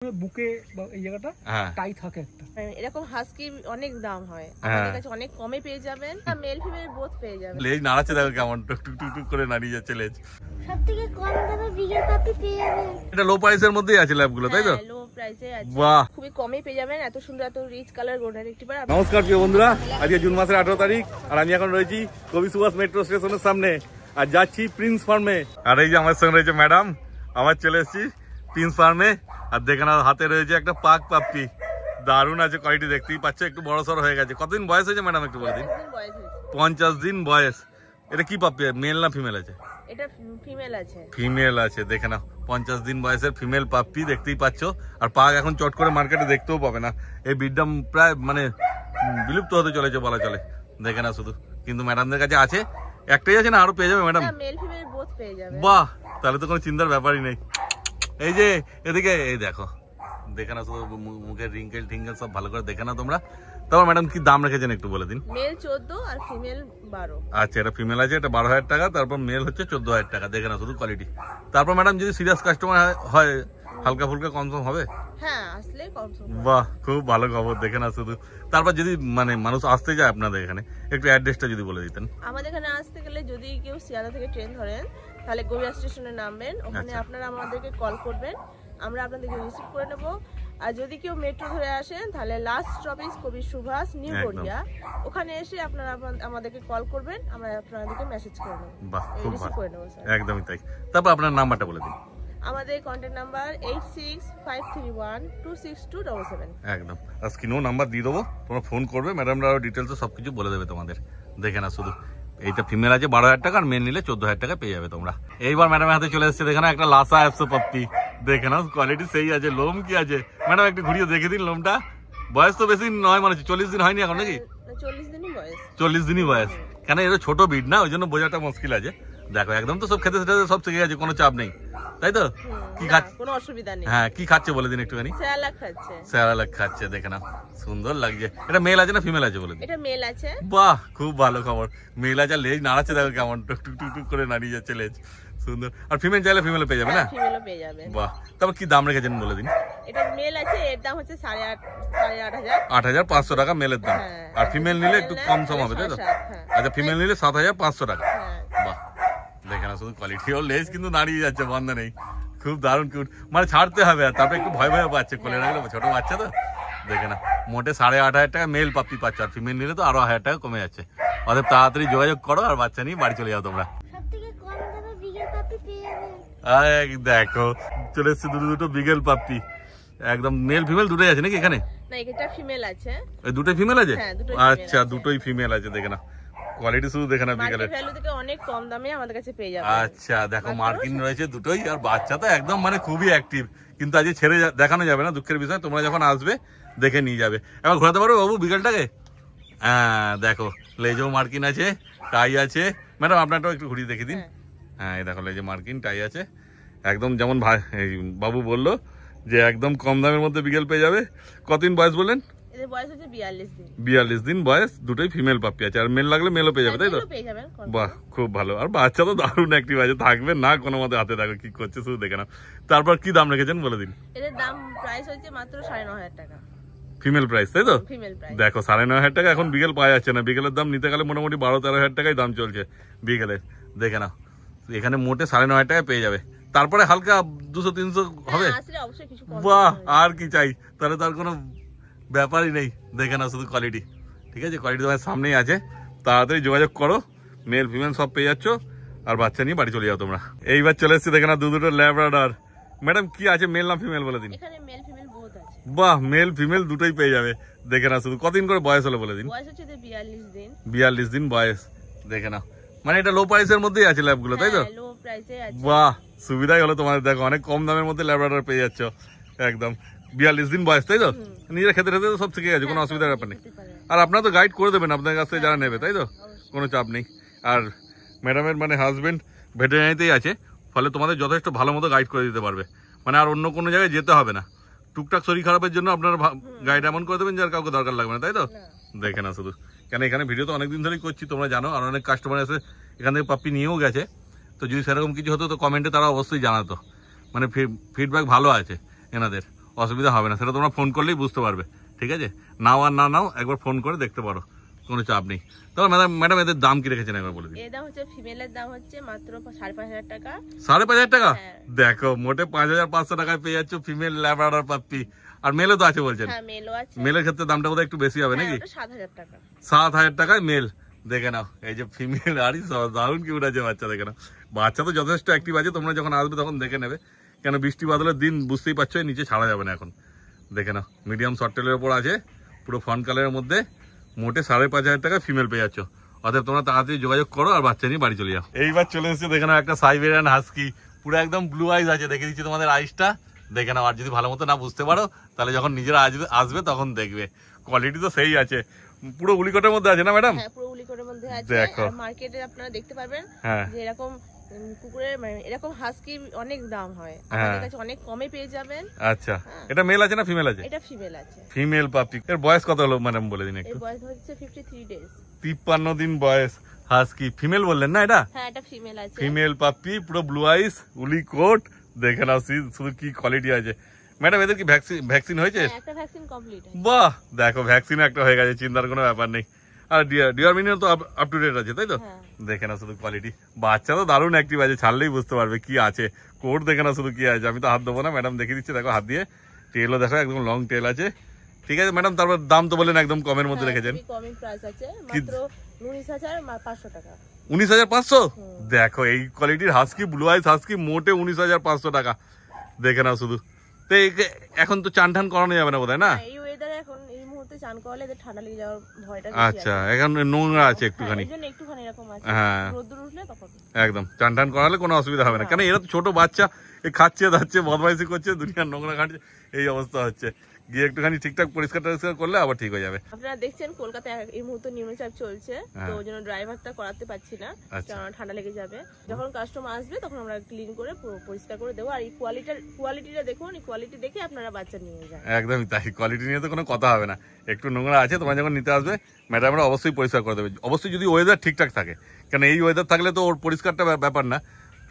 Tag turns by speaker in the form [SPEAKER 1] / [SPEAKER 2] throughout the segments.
[SPEAKER 1] বুকে বা এই জায়গাটা টাই থাকে একটা।
[SPEAKER 2] এরকম হাস্কি অনেক দাম হয়, আমাদের কাছে অনেক কমে পেয়ে যাবেন, মেল ফিমেল বোথ পেয়ে যাবেন।
[SPEAKER 3] লেজ নাড়াচ্ছে দেখো কেমন টুক টুক টুক টুক করে নাড়িয়ে যাচ্ছে লেজ।
[SPEAKER 4] সবথেকে কম দামে বিগেল পাপি পেয়ে যাবেন।
[SPEAKER 3] এটা লো প্রাইসের মধ্যেই আছে ল্যাবগুলো, তাই তো?
[SPEAKER 2] লো প্রাইসে আছে,
[SPEAKER 3] বাহ,
[SPEAKER 2] খুবই কমে পেয়ে যাবেন। এত সুন্দর এত রিচ কালার গোল্ডেন রিট্রিভার।
[SPEAKER 3] নমস্কার প্রিয় বন্ধুরা, আজকে জুন মাসের 18 তারিখ আর আমি এখন রয়েছি কবি সুভাষ মেট্রো স্টেশনের সামনে আর যাচ্ছি প্রিন্স ফার্মে। আর এই যে আমার সঙ্গে রয়েছে ম্যাডাম, আমার চলে এসেছি প্রিন্স ফার্মে। আর দেখেন হাতে রয়েছে একটা পাক পাপ্পি, দারুণ আছে কোয়ালিটি, দেখতেই পাচ্ছ একটু বড় সড় হয়ে গেছে। কতদিন বয়স হয়েছে ম্যাডাম একটু বলে দিন? 50 দিন বয়স। এটা কি পাপ্পি, মেল না ফিমেল আছে?
[SPEAKER 2] এটা ফিমেল আছে।
[SPEAKER 3] ফিমেল আছে, দেখে নাও 50 দিন বয়সের ফিমেল পাপ্পি, দেখতেই পাচ্ছ। আর পাক এখন চট করে মার্কেটে দেখতেও পাবে না, এই ব্রিডটা প্রায় মানে বিলুপ্ত হতে চলেছে বলা চলে, দেখে না শুধু। কিন্তু ম্যাডামদের কাছে আছে, একটাই আছে না আরো পেয়ে যাবে ম্যাডাম?
[SPEAKER 2] মেল ফিমেল বোথ পেয়ে যাবে।
[SPEAKER 3] বাহ, তাহলে তো কোনো চিন্তার ব্যাপারই নেই। এই যে এদিকে এই দেখো, দেখে না শুধু মুখের রিঙ্কেল টিঙ্কেল সব ভালো করে দেখে না তোমরা। তারপর ম্যাডাম কি দাম রেখেছেন একটু বলে দিন?
[SPEAKER 2] মেল 14 আর ফিমেল 12।
[SPEAKER 3] আচ্ছা, এটা ফিমেল আছে, এটা 12,000 টাকা, তারপর মেল হচ্ছে 14,000 টাকা, দেখে না শুধু কোয়ালিটি। তারপর ম্যাডাম যদি সিরিয়াস কাস্টমার হয় হালকা ফুলকা কম সম হবে?
[SPEAKER 2] হ্যাঁ, আসলে কম সম।
[SPEAKER 3] বাহ, খুব ভালো খবর, দেখে না শুধু। তারপর যদি মানে মানুষ আসতে যায় আপনাদের এখানে, একটু অ্যাড্রেসটা যদি বলে দিতেন।
[SPEAKER 2] আমাদের এখানে আসতে গেলে যদি কেউ শিয়ালদা থেকে ট্রেন ধরেন তাহলে গড়িয়া স্টেশনে নামবেন, ওখানে আপনারা আমাদেরকে কল করবেন, আমরা আপনাদেরকে রিসিভ করে নেব। আর যদি কেউ মেট্রো ধরে আসেন তাহলে লাস্ট স্টপেজ কবি সুভাষ নিউ গড়িয়া, ওখানে এসে আপনারা আমাদেরকে কল করবেন, আমরা আপনাদেরকে মেসেজ করে নেব।
[SPEAKER 3] বাহ, খুব
[SPEAKER 2] রিসিভ করে নেব স্যার।
[SPEAKER 3] একদমই তাই। তারপর আপনার নাম্বারটা বলে দিন।
[SPEAKER 2] আমাদের কন্ট্যাক্ট নাম্বার 8653126277।
[SPEAKER 3] একদম, আর স্ক্রিনেও নাম্বার দিয়ে দেবো, তোমরা ফোন করবে, ম্যাডামরা আরো ডিটেলস সবকিছু বলে দেবে তোমাদের। দেখে না শুধু, এইটা ফিমেল আছে 12,000 টাকা আর মেল নিলে 14,000 টাকা পেয়ে যাবে তোমরা। এইবার ম্যাডামের হাতে চলে এসেছে, দেখে না একটা লাসা অ্যাপসো পাপ্পি, দেখে না কোয়ালিটি সেই আছে। লোম কি আছে ম্যাডাম একটু ঘুরিয়ে দেখে দিন লোমটা। বয়স তো বেশি নয়, মানে 40 দিন হয়নি এখন নাকি?
[SPEAKER 2] 40 দিনই বয়স।
[SPEAKER 3] 40 দিনই বয়স, কেন এটা ছোট বিড না, ওই জন্য বোঝাটা মুশকিল আছে। দেখো একদম তো সব খেতে সব শিখে গেছে, কোনো চাপ নেই, তাই তো? কি খাচ্ছে?
[SPEAKER 2] কোনো অসুবিধা নেই।
[SPEAKER 3] হ্যাঁ, কি খাচ্ছে বলে দিন একটুখানি।
[SPEAKER 2] স্যালাড খাচ্ছে।
[SPEAKER 3] স্যালাড খাচ্ছে, দেখে না সুন্দর লাগছে। এটা মেল আছে না ফিমেল আছে বলে দিন?
[SPEAKER 2] এটা মেল আছে।
[SPEAKER 3] বাহ, খুব ভালো খবর। মেল আছে, লেজ নাড়াচ্ছে দেখো কেমন টুক টুক টুক টুক করে নাড়িয়ে যাচ্ছে লেজ, সুন্দর। আর ফিমেল চাইলে ফিমেল পেয়ে যাবে না?
[SPEAKER 2] ফিমেলও পেয়ে যাবে।
[SPEAKER 3] বাহ, তারপর কি দাম রেখেছেন বলে দিন?
[SPEAKER 2] এটা মেল আছে, এর দাম হচ্ছে 8,500।
[SPEAKER 3] 8,500 টাকা মেলের দাম। আর ফিমেল নিলে একটু কম সম হবে, তাই তো? আচ্ছা, ফিমেল নিলে 7,500 টাকা। বাহ, দেখে না শুধু কোয়ালিটি, ও লেজ কিন্তু দাঁড়িয়ে যাচ্ছে, বন্ধ নেই, খুব দারুণ কিউট। মানে ছাড়তে হবে, আর তারপরে একটু ভয় ভয় পাচ্ছে, কোলে রাখলে ছোট বাচ্চা তো, দেখে না। মোটে 8,500 টাকা মেল পাপ্পি পাচ্ছে, আর ফিমেল নিলে তো আরো 1,000 টাকা কমে যাচ্ছে। অতএব তাড়াতাড়ি যোগাযোগ করো আর বাচ্চা নিয়ে বাড়ি চলে যাও তোমরা।
[SPEAKER 4] সবথেকে কম দামে বিগেল পাপি পেয়ে যাবেন।
[SPEAKER 3] দেখো চলে এসছে দুটো বিগেল পাপ্পি, একদম মেল ফিমেল দুটোই আছে নাকি এখানে?
[SPEAKER 2] না, এটা ফিমেল আছে।
[SPEAKER 3] এই দুটোই ফিমেল আছে? আচ্ছা, দুটোই ফিমেল আছে, দেখে না কোয়ালিটি শুধু দেখে না বিগেলের।
[SPEAKER 2] ভ্যালু থেকে অনেক কম দামে আমাদের কাছে পেয়ে যাবে।
[SPEAKER 3] আচ্ছা, দেখো মার্কিন রয়েছে দুটোই, আর বাচ্চা তো একদম মানে খুবই অ্যাক্টিভ, কিন্তু আজকে ছেড়ে দেখানো যাবে না, দুঃখের বিষয়। তোমরা যখন আসবে দেখে নিয়ে যাবে। এবার ঘোরাতে পারো বাবু বিকেলটাকে? হ্যাঁ, দেখো লেজও মার্কিন আছে, টাই আছে। ম্যাডাম আপনারটাও একটু ঘুরিয়ে দেখে দিন। হ্যাঁ, এই দেখো লেজে মার্কিন, টাই আছে, একদম যেমন বাবু বললো যে একদম কম দামের মধ্যে বিকেল পেয়ে যাবে। কতদিন বয়স বললেন?
[SPEAKER 2] এদের বয়স হচ্ছে 42 দিন।
[SPEAKER 3] 42 দিন বয়স, দুটোই ফিমেল পাপ্পি আছে, আর মেল লাগলে মেলও পেয়ে যাবে, তাই তো? বাহ, খুব ভালো। আর বাচ্চা তো দারুণ অ্যাক্টিভ আছে, থাকবে না কোনো মতে হাতে, দেখো কি করছে শুধু দেখে না। তারপর কি দাম রেখেছেন বলে দিন?
[SPEAKER 2] এদের দাম প্রাইস হচ্ছে মাত্র 9,500 টাকা।
[SPEAKER 3] ফিমেল প্রাইস, তাই তো?
[SPEAKER 2] Female price.
[SPEAKER 3] দেখো 9,500 টাকা এখন বিকেল পাওয়া যাচ্ছে না, বিকেলের দাম নিতে গেলে মোটামুটি 12-13 টাকায় দাম চলছে বিকেলে, দেখে না। এখানে মোটে 9,500 টাকায় পেয়ে যাবে। তারপরে হালকা 200-300 হবে। বাহ, আর কি চাই, তাহলে তার কোনো ব্যাপারই নেই, দেখে না শুধু কোয়ালিটি। ঠিক আছে, কোয়ালিটি তোমার সামনেই আছে, তাড়াতাড়ি যোগাযোগ করো, মেল ফিমেল সব পেয়ে যাচ্ছ, আর বাচ্চা নিয়ে বাড়ি চলে যাও তোমরা। এইবার চলে এসছি, দেখে না দুটো ল্যাব্রাডর। ম্যাডাম কি আছে, মেল না ফিমেল বলে দিন?
[SPEAKER 2] এখানে মেল ফিমেল বোথ আছে।
[SPEAKER 3] বাহ, মেল ফিমেল দুটোই পেয়ে যাবে, দেখে না শুধু। কতদিন করে বয়স হলো বলে দিন?
[SPEAKER 2] বয়স হচ্ছে 42 দিন।
[SPEAKER 3] 42 দিন বয়স, দেখে না। মানে এটা লো প্রাইসের মধ্যেই আছে ল্যাবগুলো, তাই তো?
[SPEAKER 2] লো প্রাইসে আছে।
[SPEAKER 3] বাহ, সুবিধাই হলো তোমাদের, দেখো অনেক কম দামের মধ্যে ল্যাব্রাডর পেয়ে যাচ্ছ একদম। 42 দিন বয়স, তাই তো? নিজেরা খেতে খেতে সব শিখে গেছে, কোনো অসুবিধার ব্যাপার নেই। আর আপনারা তো গাইড করে দেবেন আপনাদের কাছ থেকে যারা নেবে, তাই তো? কোনো চাপ নেই। আর ম্যাডামের মানে হাজবেন্ড ভেটেরিনারিতেই আছে, ফলে তোমাদের যথেষ্ট ভালো মতো গাইড করে দিতে পারবে, মানে আর অন্য কোনো জায়গায় যেতে হবে না। টুকটাক শরীর খারাপের জন্য আপনারা গাইড এমন করে দেবেন যার কাউকে দরকার লাগবে না, তাই তো? দেখে না শুধু, কেন এখানে ভিডিও তো অনেকদিন ধরেই করছি, তোমরা জানো, আর অনেক কাস্টমার এসে এখান থেকে পাপ্পি নিয়েও গেছে। তো যদি সেরকম কিছু হতো তো কমেন্টে তারা অবশ্যই জানাতো, মানে ফিডব্যাক ভালো আছে এনাদের, অসুবিধা হবে না, সেটা তোমরা ফোন করলেই বুঝতে পারবে। ঠিক আছে, নাও আর না নাও একবার ফোন করে দেখতে পারো, কোনো চাপ নেই। তবে ম্যাডাম এদের দাম কি রেখেছেন একবার বলে দিন।
[SPEAKER 2] এর দাম হচ্ছে ফিমেলের দাম হচ্ছে মাত্র 5,500 টাকা।
[SPEAKER 3] 5,500 টাকা?
[SPEAKER 2] হ্যাঁ।
[SPEAKER 3] দেখো মোটে 5,500 টাকায় পেয়ে যাচ্ছ ফিমেল ল্যাব্রাডর পাপ্পি। আর মেলও তো আছে বলছেন?
[SPEAKER 2] হ্যাঁ মেলও আছে।
[SPEAKER 3] মেলের ক্ষেত্রে দামটা বোধহয় একটু বেশি হবে নাকি?
[SPEAKER 2] 7,000 টাকা।
[SPEAKER 3] 7,000 টাকায় মেল। দেখে নাও এই যে ফিমেল, আরই দারুণ কিউট আছে বাচ্চা। দেখে নাও বাচ্চা তো যথেষ্ট অ্যাক্টিভ আছে, তোমরা যখন আসবে তখন দেখে নেবে, কেন বৃষ্টি বাদলের দিন বুঝতেই পারছো নিচে ছাড়া যাবে না এখন। দেখে নাও মিডিয়াম শর্ট টেলের ওপর আছে, পুরো ফন কালারের মধ্যে, মোটে 5,500 টাকায় ফিমেল পেয়ে যাচ্ছ। অতএব তোমরা তাড়াতাড়ি যোগাযোগ করো আর বাচ্চা নিয়ে বাড়ি চলে যাও। এইবার চলে এসেছে দেখে নাও একটা সাইবেরিয়ান হাস্কি, পুরো একদম ব্লু আইজ আছে। দেখে দিচ্ছি তোমাদের আইসটা, দেখে নাও। আর যদি ভালো মতো না বুঝতে পারো তাহলে যখন নিজেরা আসবে তখন দেখবে, কোয়ালিটি তো সেই আছে। পুরো উলিকটের মধ্যে আছে না ম্যাডাম?
[SPEAKER 2] হ্যাঁ পুরো উলিকটের মধ্যে আছে।
[SPEAKER 3] দেখো
[SPEAKER 2] আর মার্কেটে আপনারা দেখতে পারবেন
[SPEAKER 3] হ্যাঁ
[SPEAKER 2] যে এরকম কুকুরের এরকম হাস্কি অনেক দাম হয়, আমাদের কাছে অনেক কমে পেয়ে যাবেন।
[SPEAKER 3] আচ্ছা, এটা মেল আছে না ফিমেল আছে?
[SPEAKER 2] এটা ফিমেল আছে।
[SPEAKER 3] ফিমেল পাপি। এর বয়স কত হলো ম্যাডাম বলে দিন একটু।
[SPEAKER 2] এর বয়স হচ্ছে 53 ডেজ।
[SPEAKER 3] 53 দিন বয়স। হাস্কি ফিমেল বললেন না এটা?
[SPEAKER 2] হ্যাঁ এটা ফিমেল আছে।
[SPEAKER 3] ফিমেল পাপি, পুরো ব্লু আইস, উলি কোট। দেখে নাও শুধু কি কোয়ালিটি আছে। ম্যাডাম এদের কি ভ্যাকসিন হয়েছে?
[SPEAKER 2] হ্যাঁ একটা ভ্যাকসিন কমপ্লিট হয়েছে।
[SPEAKER 3] বাহ, দেখো ভ্যাকসিন একটা হয়ে গেছে, চিন্তার কোনো ব্যাপার নেই। আর ডিওরমিনিও তো আপ টু ডেট আছে তাই তো? দেখে না শুধু কোয়ালিটি, বাচ্চা তো দারুণ অ্যাক্টিভ আছে, ছাড়লেই বুঝতে পারবে কি আছে। কোট দেখে না শুধু কি আছে, আমি তো হাত দেবো না, ম্যাডাম দেখে দিচ্ছে। দেখো হাত দিয়ে, টেলও দেখো একদম লং টেল আছে। ঠিক আছে ম্যাডাম, তারপর দাম তো বলেন একদম কমের মধ্যে রেখেছেন।
[SPEAKER 2] কমের প্রাইস আছে মাত্র 19,500 টাকা।
[SPEAKER 3] 19,500? দেখো এই কোয়ালিটির হাস্কি, ব্লু আইস হাস্কি, মোটে 19,500 টাকা। দেখে নাও শুধু। তো এখন তো চান টান করানো যাবে না বোধহয় না?
[SPEAKER 2] এই ওয়েদারে এখন এই মুহূর্তে চান করলে এদের ঠান্ডা লেগে যাওয়ার ভয়টা
[SPEAKER 3] আচ্ছা, এখন নোংরা আছে একটুখানি।
[SPEAKER 2] একটুখানি এরকম আছে।
[SPEAKER 3] হ্যাঁ
[SPEAKER 2] রোদ্দুর উঠলে তখন
[SPEAKER 3] একদম চান টান করালে কোনো অসুবিধা হবে না, কেন এরা তো ছোট বাচ্চা, খাচ্ছে দাচ্ছে, বদমাইশি করছে, দুনিয়ার নোংরা ঘাটছে, এই অবস্থা হচ্ছে। গিয়ে একটুখানি ঠিকঠাক পরিষ্কার টরিষ্কার করলে আবার ঠিক হয়ে যাবে।
[SPEAKER 2] আপনারা দেখছেন কলকাতায় এই মুহূর্তে নিম্নচাপ চলছে, তো ওই জন্য ড্রাইভারটা করাতে পারছি না, কারণ ঠান্ডা লেগে যাবে। যখন কাস্টমার আসবে তখন আমরা ক্লিন করে পরিষ্কার করে দেবো। আর এই কোয়ালিটিটা দেখুন, এই কোয়ালিটি দেখে আপনারা বাচ্চা নিয়ে যান।
[SPEAKER 3] একদমই তাই, কোয়ালিটি নিয়ে তো কোনো কথা হবে না। একটু নোংরা আছে, তোমরা যখন নিতে আসবে ম্যাডামরা অবশ্যই পরিষ্কার করে দেবে, অবশ্যই যদি ওয়েদার ঠিকঠাক থাকে। কেন এই ওয়েদার থাকলে তো ওর পরিষ্কারটা ব্যাপার না,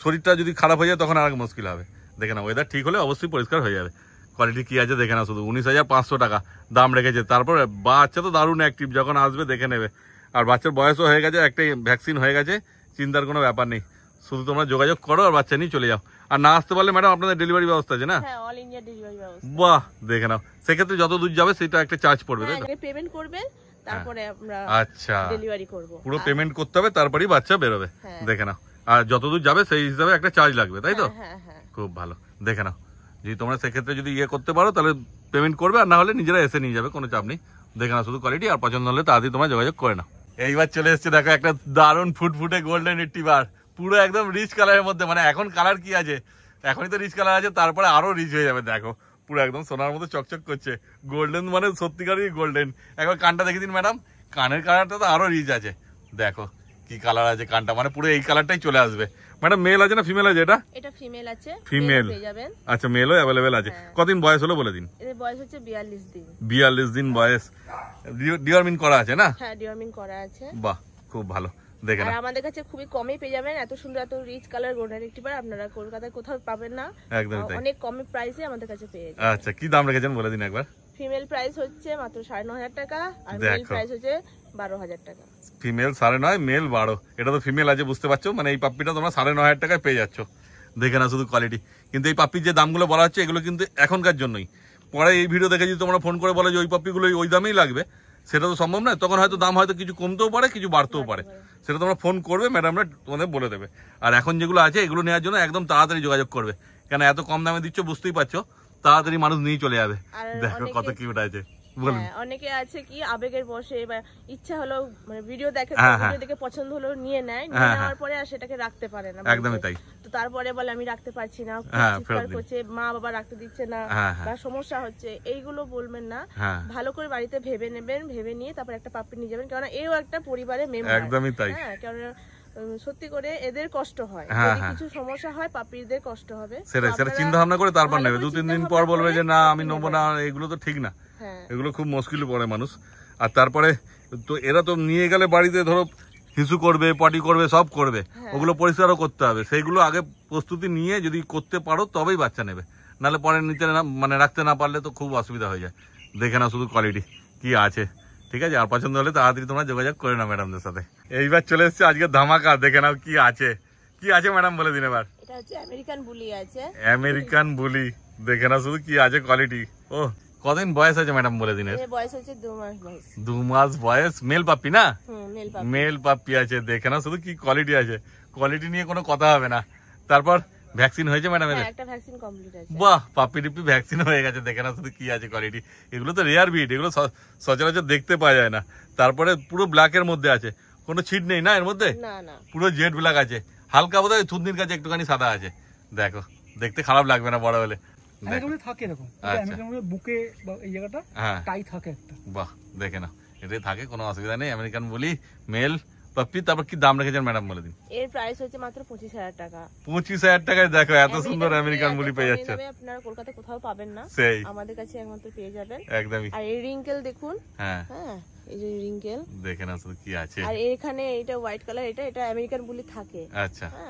[SPEAKER 3] শরীরটা যদি খারাপ হয়ে যায় তখন আর মুশকিল হবে। দেখে না ওয়েদার ঠিক হলে অবশ্যই পরিষ্কার হয়ে যাবে। কোয়ালিটি কি আছে দেখে না শুধু। 19,500 টাকা দাম রেখেছে। তারপরে বাচ্চা তো দারুণ অ্যাক্টিভ, যখন আসবে দেখে নেবে। আর বাচ্চার বয়সও হয়ে গেছে, একটাই ভ্যাকসিন হয়ে গেছে, চিন্তার কোনো ব্যাপার নেই। শুধু তোমরা যোগাযোগ করো আর বাচ্চা নিয়ে চলে যাও। আর না আসতে পারলে ম্যাডাম আপনাদের ডেলিভারি ব্যবস্থা আছে না?
[SPEAKER 2] হ্যাঁ অল ইন্ডিয়া ডেলিভারি ব্যবস্থা।
[SPEAKER 3] বাহ, দেখে নাও। সেক্ষেত্রে যত দূর যাবে সেটা একটা চার্জ পড়বে তাই তো?
[SPEAKER 2] পেমেন্ট করবেন, তারপরে আমরা
[SPEAKER 3] আচ্ছা
[SPEAKER 2] ডেলিভারি করব।
[SPEAKER 3] পুরো পেমেন্ট করতে হবে, তারপরেই বাচ্চা বেরোবে। দেখে নাও। আর যত দূর যাবে সেই হিসাবে একটা চার্জ লাগবে তাই তো?
[SPEAKER 2] হ্যাঁ হ্যাঁ
[SPEAKER 3] খুব ভালো। দেখে নাও, যদি তোমরা সেক্ষেত্রে যদি করতে পারো তাহলে পেমেন্ট করবে, আর না হলে নিজেরা এসে নিয়ে যাবে, কোনো চাপ নেই। দেখে নাও শুধু কোয়ালিটি, আর পছন্দ হলে তাড়াতাড়ি তোমরা যোগাযোগ করে নাও। এইবার চলে এসছে দেখো একটা দারুণ ফুটফুটে গোল্ডেন রিট্রিভার, পুরো একদম রিচ কালারের মধ্যে। মানে এখন কালার কি আছে, এখনই তো রিচ কালার আছে, তারপরে আরো রিচ হয়ে যাবে। দেখো পুরো একদম সোনার মতো চকচক করছে, গোল্ডেন মানে সত্যিকারই গোল্ডেন। একবার কানটা দেখে দিন ম্যাডাম, কানের কালারটা তো আরো রিচ আছে। দেখো কি কালার আছে কানটা, মানে পুরো এই কালারটাই চলে আসবে। ম্যাডাম মেল আছে না ফিমেল আছে? এটা
[SPEAKER 2] ফিমেল আছে।
[SPEAKER 3] ফিমেল
[SPEAKER 2] পেয়ে যাবেন।
[SPEAKER 3] আচ্ছা, মেলও অ্যাভেলেবেল আছে। কদিন বয়স হলো বলে দিন?
[SPEAKER 2] এর বয়স হচ্ছে 42 দিন।
[SPEAKER 3] 42 দিন বয়স। ডিওরমিন করা আছে না?
[SPEAKER 2] হ্যাঁ ডিওরমিন করা আছে।
[SPEAKER 3] বাহ, খুব ভালো। দেখে না,
[SPEAKER 2] আর আমাদের কাছে খুবই কমে পেয়ে যাবেন এত সুন্দর, এত রিচ কালার গোল্ডেন রিট্রিভার আপনারা কলকাতায় কোথাও পাবেন না।
[SPEAKER 3] একদম তাই,
[SPEAKER 2] অনেক কমে প্রাইসে আমাদের কাছে পেয়ে যাবেন।
[SPEAKER 3] আচ্ছা, কি দাম রেখেছেন বলে দিন একবার।
[SPEAKER 2] ফিমেল প্রাইস হচ্ছে মাত্র 9,500 টাকা, আর মেল প্রাইস হচ্ছে 12,000 টাকা।
[SPEAKER 3] Female 9.5, male 12। এটা তো ফিমেল আছে বুঝতে পারছো, মানে এই পাপ্পিটা তোমরা 9,500 টাকায় পেয়ে যাচ্ছ। দেখে না শুধু কোয়ালিটি। কিন্তু এই পাপ্পির যে দামগুলো বলা হচ্ছে এগুলো কিন্তু এখনকার জন্যই। পরে এই ভিডিও দেখে যদি তোমরা ফোন করে বলো যে ওই পাপ্পিগুলো ওই দামেই লাগবে, সেটা তো সম্ভব নয়। তখন হয়তো দাম হয়তো কিছু কমতেও পারে, কিছু বাড়তেও পারে। সেটা তোমরা ফোন করবে, ম্যাডামরা তোমাদের বলে দেবে। আর এখন যেগুলো আছে এগুলো নেওয়ার জন্য একদম তাড়াতাড়ি যোগাযোগ করবে, কেন এত কম দামে দিচ্ছ বুঝতেই পারছো, তাড়াতাড়ি মানুষ নিয়ে চলে যাবে। দেখো কত কিউট আছে।
[SPEAKER 2] অনেকে আছে কি আবেগের বসে বা ইচ্ছা হলো, মানে ভিডিও দেখে, ভিডিও দেখে পছন্দ হলো নিয়ে নেয়, নিয়ে নেওয়ার পরে আর সেটাকে রাখতে পারে না।
[SPEAKER 3] একদমই তাই।
[SPEAKER 2] তো তারপরে বলে আমি রাখতে পারছি না, চিৎকার করছে, মা বাবা রাখতে দিচ্ছে না বা সমস্যা হচ্ছে, এইগুলো বলবেন না। ভালো করে বাড়িতে ভেবে নেবেন, ভেবে নিয়ে তারপর একটা পাপ্পি নিয়ে যাবেন, কারণ এও একটা পরিবারের মেম্বার।
[SPEAKER 3] একদমই তাই।
[SPEAKER 2] হ্যাঁ, কারণ সত্যি করে এদের কষ্ট হয়, যদি কিছু সমস্যা হয় পাপ্পিদের কষ্ট হবে।
[SPEAKER 3] সেটা চিন্তা ভাবনা করে তারপর নেবে। 2-3 দিন পর বলবে যে না আমি নেবো না, এগুলো তো ঠিক না। এগুলো খুব মুশকিল পড়ে মানুষ। আর তারপরে তো এরা তো নিয়ে গেলে বাড়িতে ধরো হিসু করবে, পটি করবে, সব করবে, ওগুলো পরিষ্কারও করতে হবে। সেইগুলো আগে প্রস্তুতি নিয়ে যদি করতে পারো তবেই বাচ্চা নেবে, নাহলে পরে নিতে না মানে রাখতে না পারলে তো খুব অসুবিধা হয়ে যায়। দেখে নাও শুধু কোয়ালিটি কি আছে, ঠিক আছে? আর পছন্দ হলে তাড়াতাড়ি তোমরা যোগাযোগ করে নাও ম্যাডামদের সাথে। এইবার চলে এসছে আজকে ধামাকা, দেখে নাও কি আছে। কি আছে ম্যাডাম বলে দিন এবার।
[SPEAKER 2] এটা হচ্ছে আমেরিকান বুলি আছে।
[SPEAKER 3] আমেরিকান বুলি, দেখে নাও শুধু কি আছে কোয়ালিটি। ও কতদিন বয়স আছে ম্যাডাম বলে দিন।
[SPEAKER 2] এর বয়স হচ্ছে 2 মাস বয়স।
[SPEAKER 3] 2 মাস বয়স, মেল পাপ্পি না?
[SPEAKER 2] মেল পাপি।
[SPEAKER 3] মেল পাপ্পি আছে, দেখে নাও শুধু কি কোয়ালিটি আছে। কোয়ালিটি নিয়ে কোনো কথা হবে না। তারপর ভ্যাকসিন হয়েছে ম্যাডাম এদের?
[SPEAKER 2] একটা ভ্যাকসিন কমপ্লিট আছে।
[SPEAKER 3] বাহ, পাপ্পি টিপ্পি ভ্যাকসিন হয়ে গেছে, দেখে নাও শুধু কি আছে কোয়ালিটি। এগুলো তো রেয়ার ব্রিড, এগুলো সচরাচর দেখতে পাওয়া যায় না। তারপরে পুরো ব্ল্যাকের মধ্যে আছে, কোনো ছিট নেই না এর মধ্যে?
[SPEAKER 2] না না,
[SPEAKER 3] পুরো জেড ব্ল্যাক আছে, হালকা বোধহয় থুতনির কাছে একটুখানি সাদা আছে। দেখো, দেখতে খারাপ লাগবে না বড় হলে।
[SPEAKER 1] আমেরিকান বুলি থাকে এরকম,
[SPEAKER 3] আচ্ছা।
[SPEAKER 1] আমেরিকান বুলি বুকে বা এই জায়গাটা
[SPEAKER 3] হ্যাঁ,
[SPEAKER 1] টাই থাকে একটা।
[SPEAKER 3] বাহ, দেখে নাও এটাই থাকে, কোনো অসুবিধা নেই। আমেরিকান বলি, মেল পাপ্পি। তারপর কি দাম রেখেছেন ম্যাডাম বলে দিন।
[SPEAKER 2] এর প্রাইস হচ্ছে মাত্র 25,000 টাকা।
[SPEAKER 3] 25,000 টাকায় দেখো এত সুন্দর আমেরিকান বুলি পেয়ে যাচ্ছে।
[SPEAKER 2] আপনারা কলকাতা কোথাও পাবেন না,
[SPEAKER 3] সেই
[SPEAKER 2] আমাদের কাছে একমাত্র পেয়ে যাবেন।
[SPEAKER 3] একদমই।
[SPEAKER 2] আর এই রিঙ্কেল দেখুন।
[SPEAKER 3] হ্যাঁ,
[SPEAKER 2] হ্যাঁ, এই যে রিঙ্কেল,
[SPEAKER 3] দেখে নাও শুধু কি আছে।
[SPEAKER 2] আর এখানে এটা হোয়াইট কালার, এটা আমেরিকান বুলি থাকে।
[SPEAKER 3] আচ্ছা,
[SPEAKER 2] হ্যাঁ,